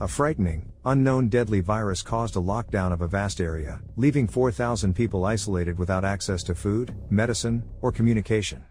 A frightening, unknown deadly virus caused a lockdown of a vast area, leaving 4,000 people isolated without access to food, medicine, or communication.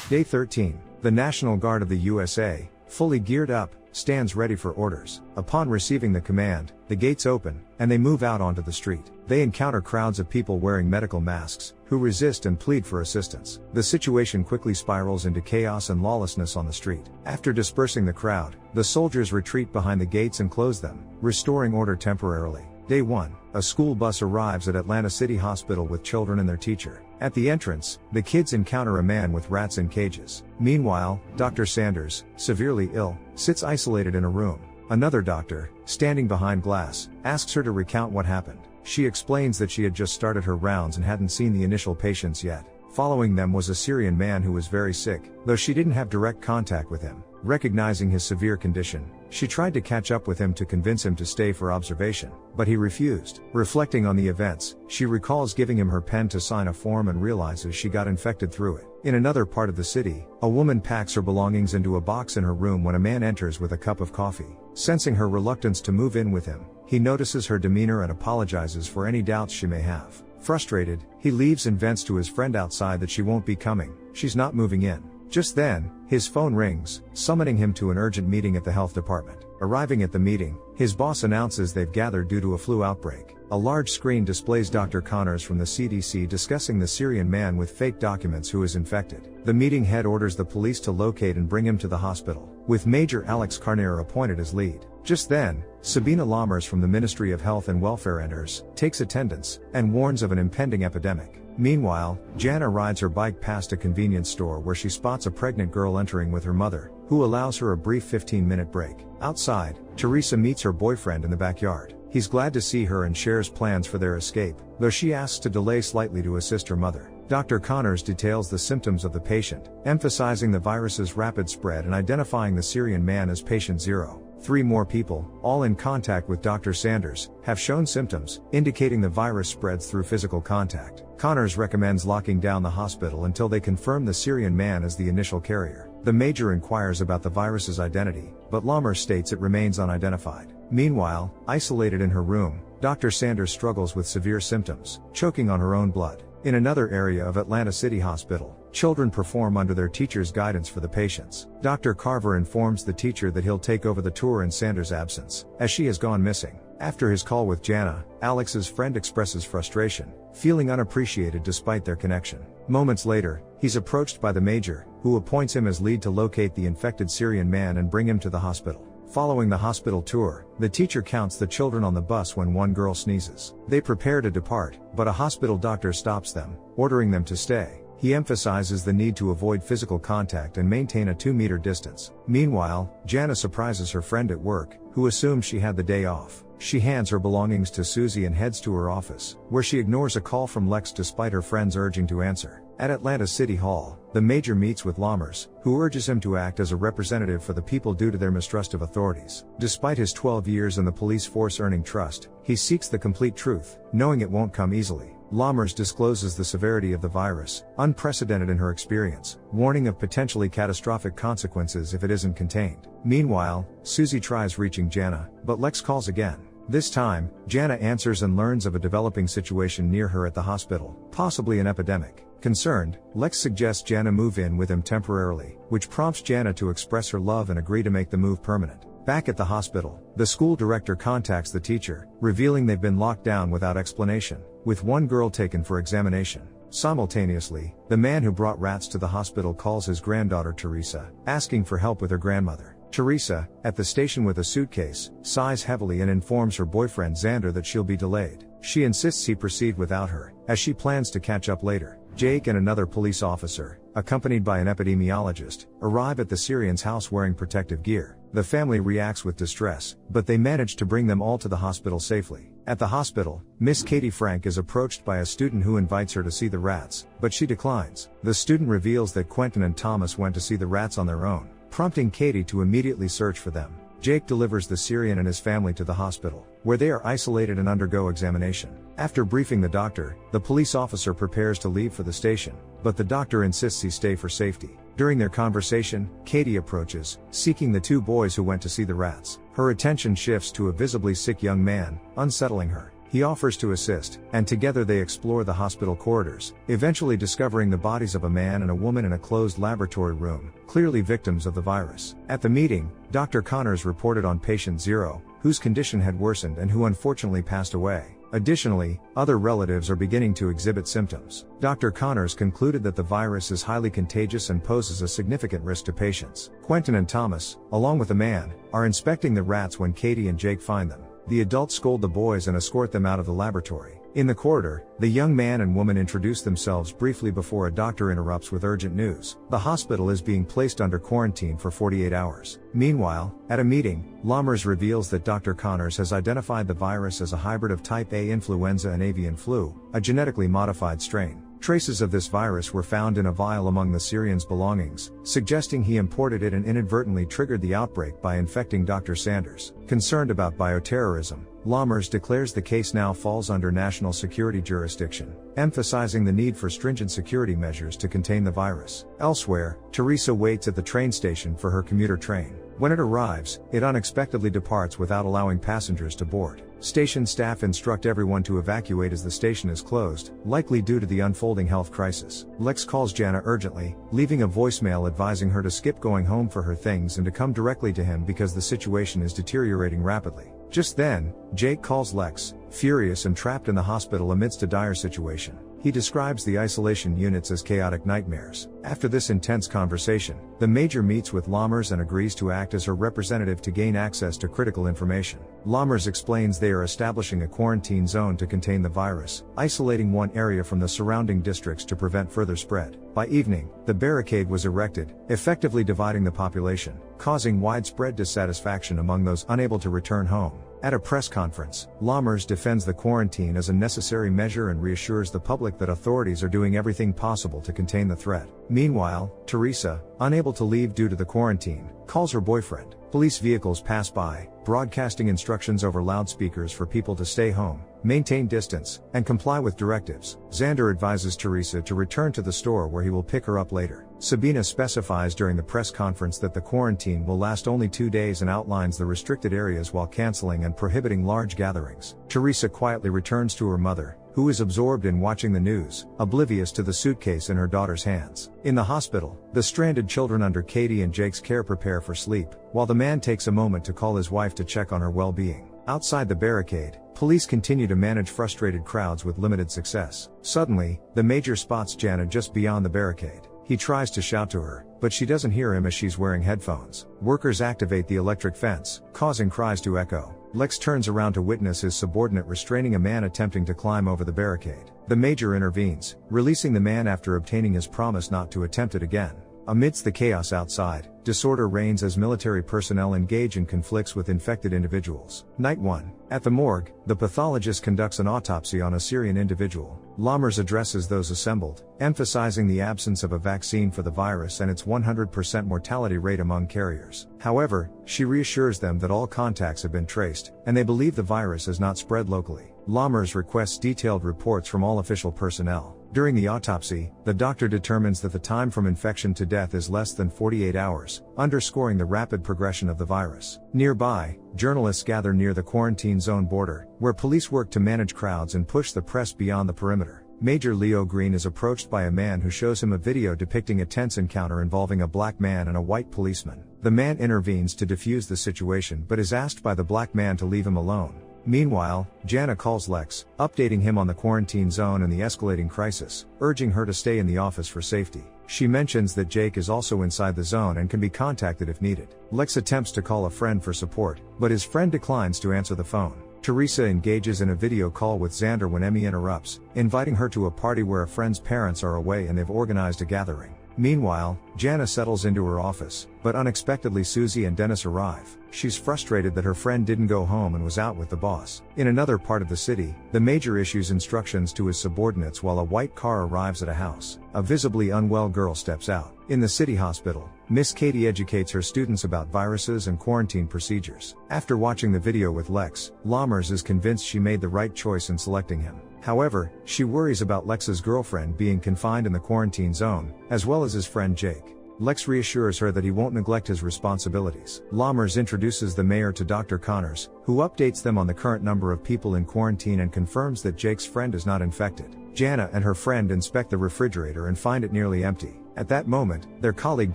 Day 13. The National Guard of the USA, fully geared up, stands ready for orders. Upon receiving the command, the gates open, and they move out onto the street. They encounter crowds of people wearing medical masks, who resist and plead for assistance. The situation quickly spirals into chaos and lawlessness on the street. After dispersing the crowd, the soldiers retreat behind the gates and close them, restoring order temporarily. Day 1. A school bus arrives at Atlanta City Hospital with children and their teacher. At the entrance, the kids encounter a man with rats in cages. Meanwhile, Dr. Sanders, severely ill, sits isolated in a room. Another doctor, standing behind glass, asks her to recount what happened. She explains that she had just started her rounds and hadn't seen the initial patients yet. Following them was a Syrian man who was very sick, though she didn't have direct contact with him. Recognizing his severe condition, she tried to catch up with him to convince him to stay for observation, but he refused. Reflecting on the events, she recalls giving him her pen to sign a form and realizes she got infected through it. In another part of the city, a woman packs her belongings into a box in her room when a man enters with a cup of coffee. Sensing her reluctance to move in with him, he notices her demeanor and apologizes for any doubts she may have. Frustrated, he leaves and vents to his friend outside that she won't be coming, she's not moving in. Just then, his phone rings, summoning him to an urgent meeting at the health department. Arriving at the meeting, his boss announces they've gathered due to a flu outbreak. A large screen displays Dr. Connors from the CDC discussing the Syrian man with fake documents who is infected. The meeting head orders the police to locate and bring him to the hospital, with Major Alex Carneiro appointed as lead. Just then, Sabina Lammers from the Ministry of Health and Welfare enters, takes attendance, and warns of an impending epidemic. Meanwhile, Jana rides her bike past a convenience store where she spots a pregnant girl entering with her mother, who allows her a brief 15-minute break. Outside, Teresa meets her boyfriend in the backyard. He's glad to see her and shares plans for their escape, though she asks to delay slightly to assist her mother. Dr. Connors details the symptoms of the patient, emphasizing the virus's rapid spread and identifying the Syrian man as patient 0. 3 more people, all in contact with Dr. Sanders, have shown symptoms, indicating the virus spreads through physical contact. Connors recommends locking down the hospital until they confirm the Syrian man as the initial carrier. The major inquires about the virus's identity, but Lammers states it remains unidentified. Meanwhile, isolated in her room, Dr. Sanders struggles with severe symptoms, choking on her own blood. In another area of Atlanta City Hospital, children perform under their teacher's guidance for the patients. Dr. Carver informs the teacher that he'll take over the tour in Sanders' absence, as she has gone missing. After his call with Jana, Alex's friend expresses frustration, feeling unappreciated despite their connection. Moments later, he's approached by the major, who appoints him as lead to locate the infected Syrian man and bring him to the hospital. Following the hospital tour, the teacher counts the children on the bus when one girl sneezes. They prepare to depart, but a hospital doctor stops them, ordering them to stay. He emphasizes the need to avoid physical contact and maintain a 2-meter distance. Meanwhile, Jana surprises her friend at work, who assumes she had the day off. She hands her belongings to Susie and heads to her office, where she ignores a call from Lex despite her friends urging to answer. At Atlanta City Hall, the major meets with Lammers, who urges him to act as a representative for the people due to their mistrust of authorities. Despite his 12 years in the police force earning trust, he seeks the complete truth, knowing it won't come easily. Lammers discloses the severity of the virus, unprecedented in her experience, warning of potentially catastrophic consequences if it isn't contained. Meanwhile, Susie tries reaching Jana, but Lex calls again. This time, Jana answers and learns of a developing situation near her at the hospital, possibly an epidemic. Concerned, Lex suggests Jana move in with him temporarily, which prompts Jana to express her love and agree to make the move permanent. Back at the hospital, the school director contacts the teacher, revealing they've been locked down without explanation, with one girl taken for examination. Simultaneously, the man who brought rats to the hospital calls his granddaughter Teresa, asking for help with her grandmother. Teresa, at the station with a suitcase, sighs heavily and informs her boyfriend Xander that she'll be delayed. She insists he proceed without her, as she plans to catch up later. Jake and another police officer, accompanied by an epidemiologist, arrive at the Syrian's house wearing protective gear. The family reacts with distress, but they manage to bring them all to the hospital safely. At the hospital, Miss Katie Frank is approached by a student who invites her to see the rats, but she declines. The student reveals that Quentin and Thomas went to see the rats on their own, prompting Katie to immediately search for them. Jake delivers the Syrian and his family to the hospital, where they are isolated and undergo examination. After briefing the doctor, the police officer prepares to leave for the station, but the doctor insists he stay for safety. During their conversation, Katie approaches, seeking the two boys who went to see the rats. Her attention shifts to a visibly sick young man, unsettling her. He offers to assist, and together they explore the hospital corridors, eventually discovering the bodies of a man and a woman in a closed laboratory room, clearly victims of the virus. At the meeting, Dr. Connors reported on patient 0, whose condition had worsened and who unfortunately passed away. Additionally, other relatives are beginning to exhibit symptoms. Dr. Connors concluded that the virus is highly contagious and poses a significant risk to patients. Quentin and Thomas, along with the man, are inspecting the rats when Katie and Jake find them. The adults scold the boys and escort them out of the laboratory. In the corridor, the young man and woman introduce themselves briefly before a doctor interrupts with urgent news. The hospital is being placed under quarantine for 48 hours. Meanwhile, at a meeting, Lammers reveals that Dr. Connors has identified the virus as a hybrid of type A influenza and avian flu, a genetically modified strain. Traces of this virus were found in a vial among the Syrian's belongings, suggesting he imported it and inadvertently triggered the outbreak by infecting Dr. Sanders. Concerned about bioterrorism, Lammers declares the case now falls under national security jurisdiction, emphasizing the need for stringent security measures to contain the virus. Elsewhere, Teresa waits at the train station for her commuter train. When it arrives, it unexpectedly departs without allowing passengers to board. Station staff instruct everyone to evacuate as the station is closed, likely due to the unfolding health crisis. Lex calls Jana urgently, leaving a voicemail advising her to skip going home for her things and to come directly to him because the situation is deteriorating rapidly. Just then, Jake calls Lex, furious and trapped in the hospital amidst a dire situation. He describes the isolation units as chaotic nightmares. After this intense conversation, the Major meets with Lammers and agrees to act as her representative to gain access to critical information. Lammers explains they are establishing a quarantine zone to contain the virus, isolating one area from the surrounding districts to prevent further spread. By evening, the barricade was erected, effectively dividing the population, causing widespread dissatisfaction among those unable to return home. At a press conference, Lammers defends the quarantine as a necessary measure and reassures the public that authorities are doing everything possible to contain the threat. Meanwhile, Teresa, unable to leave due to the quarantine, calls her boyfriend. Police vehicles pass by, broadcasting instructions over loudspeakers for people to stay home, maintain distance, and comply with directives. Xander advises Teresa to return to the store where he will pick her up later. Sabina specifies during the press conference that the quarantine will last only 2 days and outlines the restricted areas while canceling and prohibiting large gatherings. Teresa quietly returns to her mother, who is absorbed in watching the news, oblivious to the suitcase in her daughter's hands. In the hospital, the stranded children under Katie and Jake's care prepare for sleep, while the man takes a moment to call his wife to check on her well-being. Outside the barricade, police continue to manage frustrated crowds with limited success. Suddenly, the Major spots Jana just beyond the barricade. He tries to shout to her, but she doesn't hear him as she's wearing headphones. Workers activate the electric fence, causing cries to echo. Lex turns around to witness his subordinate restraining a man attempting to climb over the barricade. The Major intervenes, releasing the man after obtaining his promise not to attempt it again. Amidst the chaos outside, disorder reigns as military personnel engage in conflicts with infected individuals. Night 1. At the morgue, the pathologist conducts an autopsy on a Syrian individual. Lammers addresses those assembled, emphasizing the absence of a vaccine for the virus and its 100% mortality rate among carriers. However, she reassures them that all contacts have been traced, and they believe the virus has not spread locally. Lammers requests detailed reports from all official personnel. During the autopsy, the doctor determines that the time from infection to death is less than 48 hours, underscoring the rapid progression of the virus. Nearby, journalists gather near the quarantine zone border, where police work to manage crowds and push the press beyond the perimeter. Major Leo Green is approached by a man who shows him a video depicting a tense encounter involving a black man and a white policeman. The man intervenes to defuse the situation but is asked by the black man to leave him alone. Meanwhile, Jana calls Lex, updating him on the quarantine zone and the escalating crisis, urging her to stay in the office for safety. She mentions that Jake is also inside the zone and can be contacted if needed. Lex attempts to call a friend for support, but his friend declines to answer the phone. Teresa engages in a video call with Xander when Emmy interrupts, inviting her to a party where a friend's parents are away and they've organized a gathering. Meanwhile, Jana settles into her office, but unexpectedly Susie and Dennis arrive. She's frustrated that her friend didn't go home and was out with the boss. In another part of the city, the Major issues instructions to his subordinates while a white car arrives at a house. A visibly unwell girl steps out. In the city hospital, Miss Katie educates her students about viruses and quarantine procedures. After watching the video with Lex, Lammers is convinced she made the right choice in selecting him. However, she worries about Lex's girlfriend being confined in the quarantine zone, as well as his friend Jake. Lex reassures her that he won't neglect his responsibilities. Lammers introduces the mayor to Dr. Connors, who updates them on the current number of people in quarantine and confirms that Jake's friend is not infected. Jana and her friend inspect the refrigerator and find it nearly empty. At that moment, their colleague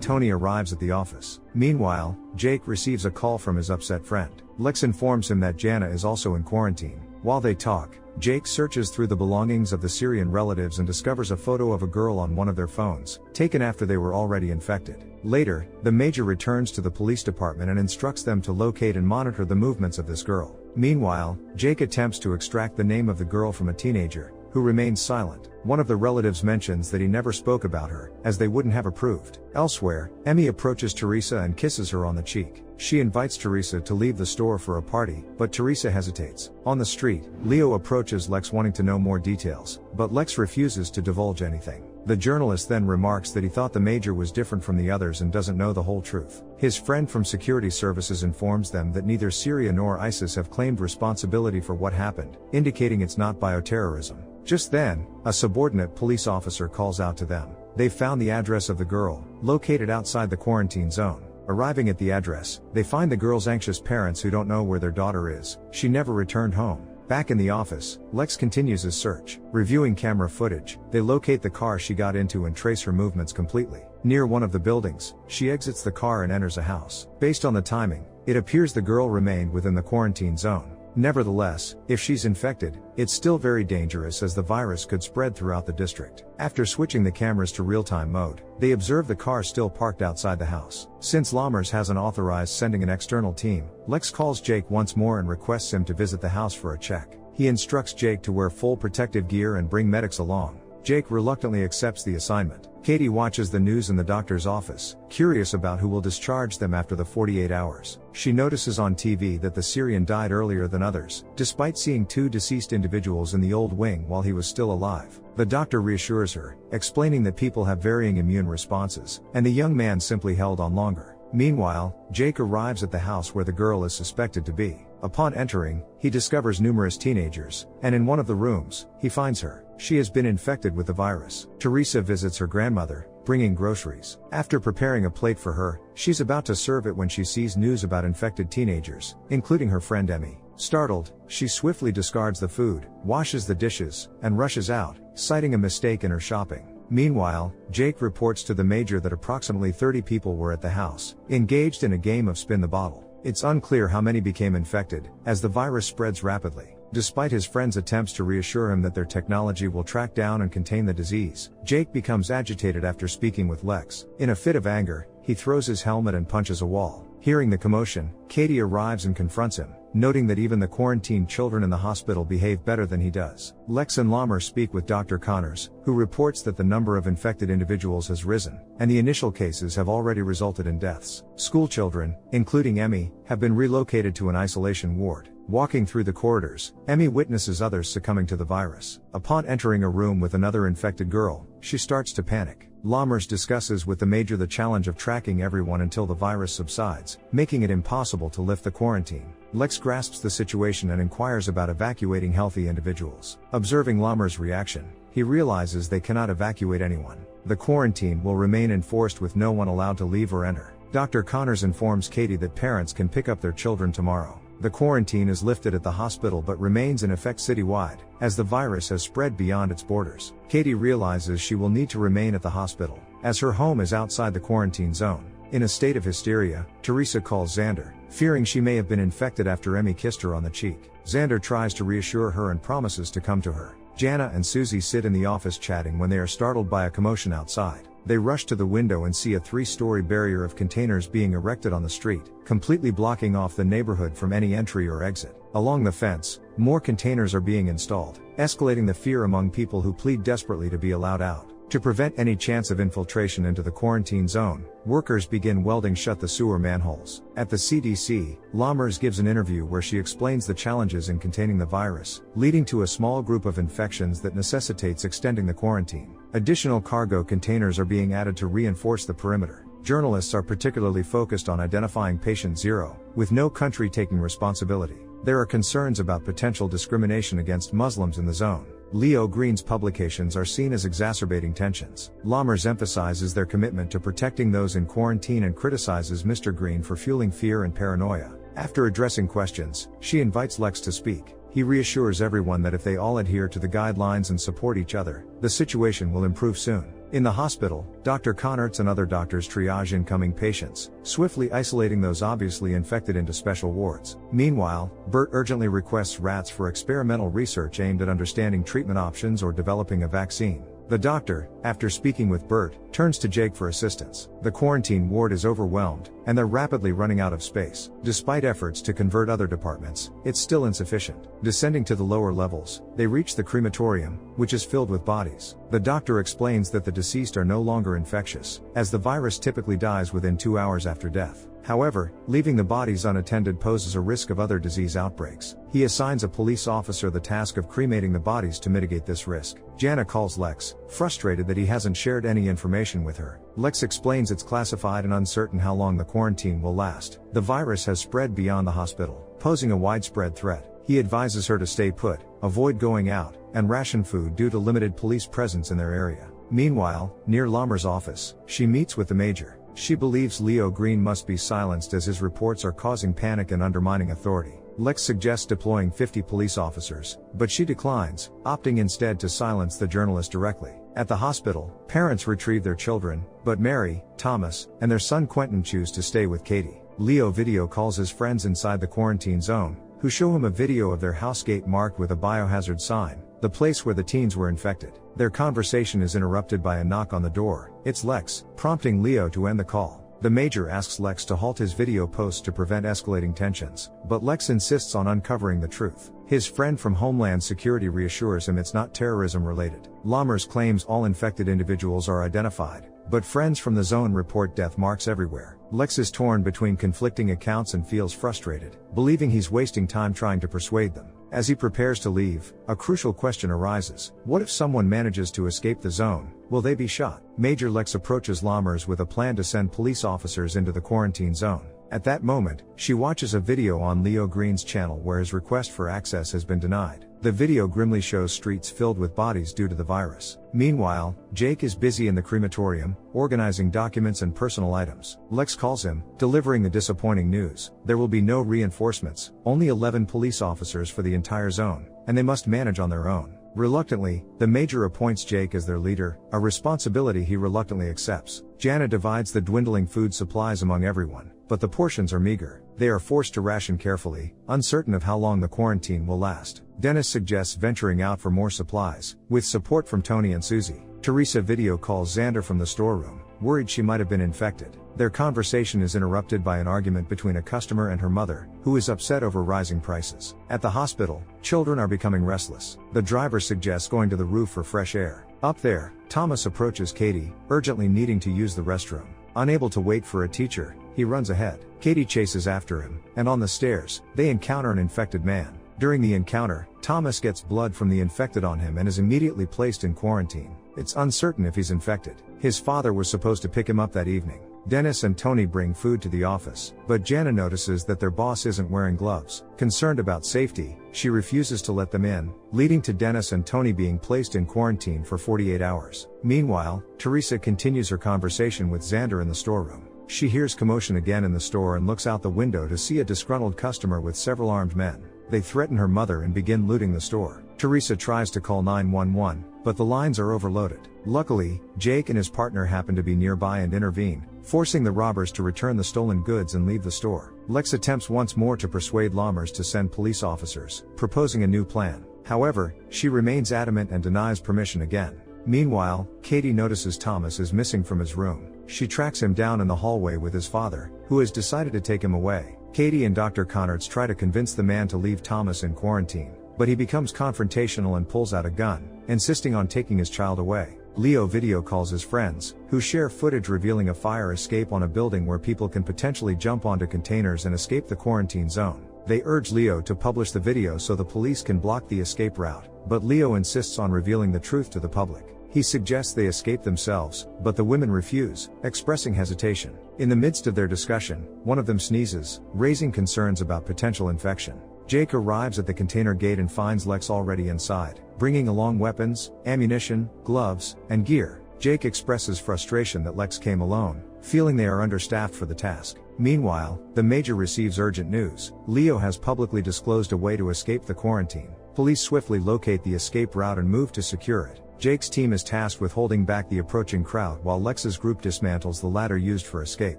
Tony arrives at the office. Meanwhile, Jake receives a call from his upset friend. Lex informs him that Jana is also in quarantine. While they talk, Jake searches through the belongings of the Syrian relatives and discovers a photo of a girl on one of their phones, taken after they were already infected. Later, the major returns to the police department and instructs them to locate and monitor the movements of this girl. Meanwhile, Jake attempts to extract the name of the girl from a teenager, who remains silent. One of the relatives mentions that he never spoke about her, as they wouldn't have approved. Elsewhere, Emmy approaches Teresa and kisses her on the cheek. She invites Teresa to leave the store for a party, but Teresa hesitates. On the street, Leo approaches Lex wanting to know more details, but Lex refuses to divulge anything. The journalist then remarks that he thought the major was different from the others and doesn't know the whole truth. His friend from security services informs them that neither Syria nor ISIS have claimed responsibility for what happened, indicating it's not bioterrorism. Just then, a subordinate police officer calls out to them. They've found the address of the girl, located outside the quarantine zone. Arriving at the address, they find the girl's anxious parents who don't know where their daughter is. She never returned home. Back in the office, Lex continues his search. Reviewing camera footage, they locate the car she got into and trace her movements completely. Near one of the buildings, she exits the car and enters a house. Based on the timing, it appears the girl remained within the quarantine zone. Nevertheless, if she's infected, it's still very dangerous as the virus could spread throughout the district. After switching the cameras to real-time mode, they observe the car still parked outside the house. Since Lammers hasn't authorized sending an external team, Lex calls Jake once more and requests him to visit the house for a check. He instructs Jake to wear full protective gear and bring medics along. Jake reluctantly accepts the assignment. Katie watches the news in the doctor's office, curious about who will discharge them after the 48 hours. She notices on TV that the Syrian died earlier than others, despite seeing 2 deceased individuals in the old wing while he was still alive. The doctor reassures her, explaining that people have varying immune responses, and the young man simply held on longer. Meanwhile, Jake arrives at the house where the girl is suspected to be. Upon entering, he discovers numerous teenagers, and in one of the rooms, he finds her. She has been infected with the virus. Teresa visits her grandmother, bringing groceries. After preparing a plate for her, she's about to serve it when she sees news about infected teenagers, including her friend Emmy. Startled, she swiftly discards the food, washes the dishes, and rushes out, citing a mistake in her shopping. Meanwhile, Jake reports to the major that approximately 30 people were at the house, engaged in a game of spin the bottle. It's unclear how many became infected, as the virus spreads rapidly. Despite his friend's attempts to reassure him that their technology will track down and contain the disease, Jake becomes agitated after speaking with Lex. In a fit of anger, he throws his helmet and punches a wall. Hearing the commotion, Katie arrives and confronts him, noting that even the quarantined children in the hospital behave better than he does. Lex and Lammers speak with Dr. Connors, who reports that the number of infected individuals has risen, and the initial cases have already resulted in deaths. School children, including Emmy, have been relocated to an isolation ward. Walking through the corridors, Emmy witnesses others succumbing to the virus. Upon entering a room with another infected girl, she starts to panic. Lammers discusses with the major the challenge of tracking everyone until the virus subsides, making it impossible to lift the quarantine. Lex grasps the situation and inquires about evacuating healthy individuals. Observing Lammers' reaction, he realizes they cannot evacuate anyone. The quarantine will remain enforced with no one allowed to leave or enter. Dr. Connors informs Katie that parents can pick up their children tomorrow. The quarantine is lifted at the hospital but remains in effect citywide, as the virus has spread beyond its borders. Katie realizes she will need to remain at the hospital, as her home is outside the quarantine zone. In a state of hysteria, Teresa calls Xander, fearing she may have been infected after Emmy kissed her on the cheek. Xander tries to reassure her and promises to come to her. Jana and Susie sit in the office chatting when they are startled by a commotion outside. They rush to the window and see a 3-story barrier of containers being erected on the street, completely blocking off the neighborhood from any entry or exit. Along the fence, more containers are being installed, escalating the fear among people who plead desperately to be allowed out. To prevent any chance of infiltration into the quarantine zone, workers begin welding shut the sewer manholes. At the CDC, Lammers gives an interview where she explains the challenges in containing the virus, leading to a small group of infections that necessitates extending the quarantine. Additional cargo containers are being added to reinforce the perimeter. Journalists are particularly focused on identifying patient 0, with no country taking responsibility. There are concerns about potential discrimination against Muslims in the zone. Leo Green's publications are seen as exacerbating tensions. Lammers emphasizes their commitment to protecting those in quarantine and criticizes Mr. Green for fueling fear and paranoia. After addressing questions, she invites Lex to speak. He reassures everyone that if they all adhere to the guidelines and support each other, the situation will improve soon. In the hospital, Dr. Connertz and other doctors triage incoming patients, swiftly isolating those obviously infected into special wards. Meanwhile, Bert urgently requests rats for experimental research aimed at understanding treatment options or developing a vaccine. The doctor, after speaking with Bert, turns to Jake for assistance. The quarantine ward is overwhelmed, and they're rapidly running out of space. Despite efforts to convert other departments, it's still insufficient. Descending to the lower levels, they reach the crematorium, which is filled with bodies. The doctor explains that the deceased are no longer infectious, as the virus typically dies within 2 hours after death. However, leaving the bodies unattended poses a risk of other disease outbreaks. He assigns a police officer the task of cremating the bodies to mitigate this risk. Jana calls Lex, frustrated that he hasn't shared any information with her. Lex explains it's classified and uncertain how long the quarantine will last. The virus has spread beyond the hospital, posing a widespread threat. He advises her to stay put, avoid going out, and ration food due to limited police presence in their area. Meanwhile, near Lammer's office, she meets with the major. She believes Leo Green must be silenced as his reports are causing panic and undermining authority. Lex suggests deploying 50 police officers, but she declines, opting instead to silence the journalist directly. At the hospital, parents retrieve their children, but Mary, Thomas, and their son Quentin choose to stay with Katie. Leo video calls his friends inside the quarantine zone, who show him a video of their house gate marked with a biohazard sign, the place where the teens were infected. Their conversation is interrupted by a knock on the door. It's Lex, prompting Leo to end the call. The major asks Lex to halt his video posts to prevent escalating tensions, but Lex insists on uncovering the truth. His friend from Homeland Security reassures him it's not terrorism related. Lammers claims all infected individuals are identified, but friends from the zone report death marks everywhere. Lex is torn between conflicting accounts and feels frustrated, believing he's wasting time trying to persuade them. As he prepares to leave, a crucial question arises. What if someone manages to escape the zone? Will they be shot? Major Lex approaches Lammers with a plan to send police officers into the quarantine zone. At that moment, she watches a video on Leo Green's channel where his request for access has been denied. The video grimly shows streets filled with bodies due to the virus. Meanwhile, Jake is busy in the crematorium, organizing documents and personal items. Lex calls him, delivering the disappointing news. There will be no reinforcements, only 11 police officers for the entire zone, and they must manage on their own. Reluctantly, the major appoints Jake as their leader, a responsibility he reluctantly accepts. Jana divides the dwindling food supplies among everyone, but the portions are meager. They are forced to ration carefully, uncertain of how long the quarantine will last. Dennis suggests venturing out for more supplies, with support from Tony and Susie. Teresa video calls Xander from the storeroom, worried she might have been infected. Their conversation is interrupted by an argument between a customer and her mother, who is upset over rising prices. At the hospital, children are becoming restless. The driver suggests going to the roof for fresh air. Up there, Thomas approaches Katie, urgently needing to use the restroom. Unable to wait for a teacher, he runs ahead. Katie chases after him, and on the stairs, they encounter an infected man. During the encounter, Thomas gets blood from the infected on him and is immediately placed in quarantine. It's uncertain if he's infected. His father was supposed to pick him up that evening. Dennis and Tony bring food to the office, but Jana notices that their boss isn't wearing gloves. Concerned about safety, she refuses to let them in, leading to Dennis and Tony being placed in quarantine for 48 hours. Meanwhile, Teresa continues her conversation with Xander in the storeroom. She hears commotion again in the store and looks out the window to see a disgruntled customer with several armed men. They threaten her mother and begin looting the store. Teresa tries to call 911, but the lines are overloaded. Luckily, Jake and his partner happen to be nearby and intervene, forcing the robbers to return the stolen goods and leave the store. Lex attempts once more to persuade Lammers to send police officers, proposing a new plan. However, she remains adamant and denies permission again. Meanwhile, Katie notices Thomas is missing from his room. She tracks him down in the hallway with his father, who has decided to take him away. Katie and Dr. Connertz try to convince the man to leave Thomas in quarantine, but he becomes confrontational and pulls out a gun, insisting on taking his child away. Leo video calls his friends, who share footage revealing a fire escape on a building where people can potentially jump onto containers and escape the quarantine zone. They urge Leo to publish the video so the police can block the escape route, but Leo insists on revealing the truth to the public. He suggests they escape themselves, but the women refuse, expressing hesitation. In the midst of their discussion, one of them sneezes, raising concerns about potential infection. Jake arrives at the container gate and finds Lex already inside, bringing along weapons, ammunition, gloves, and gear. Jake expresses frustration that Lex came alone, feeling they are understaffed for the task. Meanwhile, the Major receives urgent news. Leo has publicly disclosed a way to escape the quarantine. Police swiftly locate the escape route and move to secure it. Jake's team is tasked with holding back the approaching crowd while Lex's group dismantles the ladder used for escape.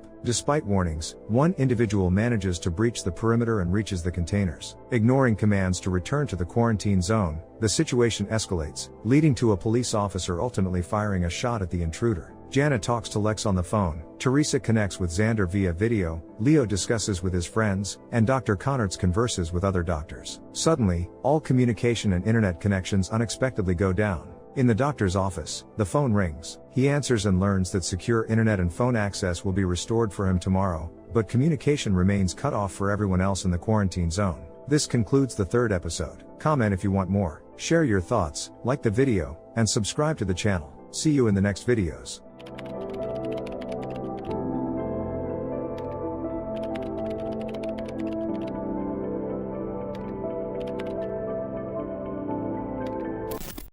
Despite warnings, one individual manages to breach the perimeter and reaches the containers. Ignoring commands to return to the quarantine zone, the situation escalates, leading to a police officer ultimately firing a shot at the intruder. Jana talks to Lex on the phone, Teresa connects with Xander via video, Leo discusses with his friends, and Dr. Connertz converses with other doctors. Suddenly, all communication and internet connections unexpectedly go down. In the doctor's office, the phone rings. He answers and learns that secure internet and phone access will be restored for him tomorrow, but communication remains cut off for everyone else in the quarantine zone. This concludes the third episode. Comment if you want more, share your thoughts, like the video, and subscribe to the channel. See you in the next videos.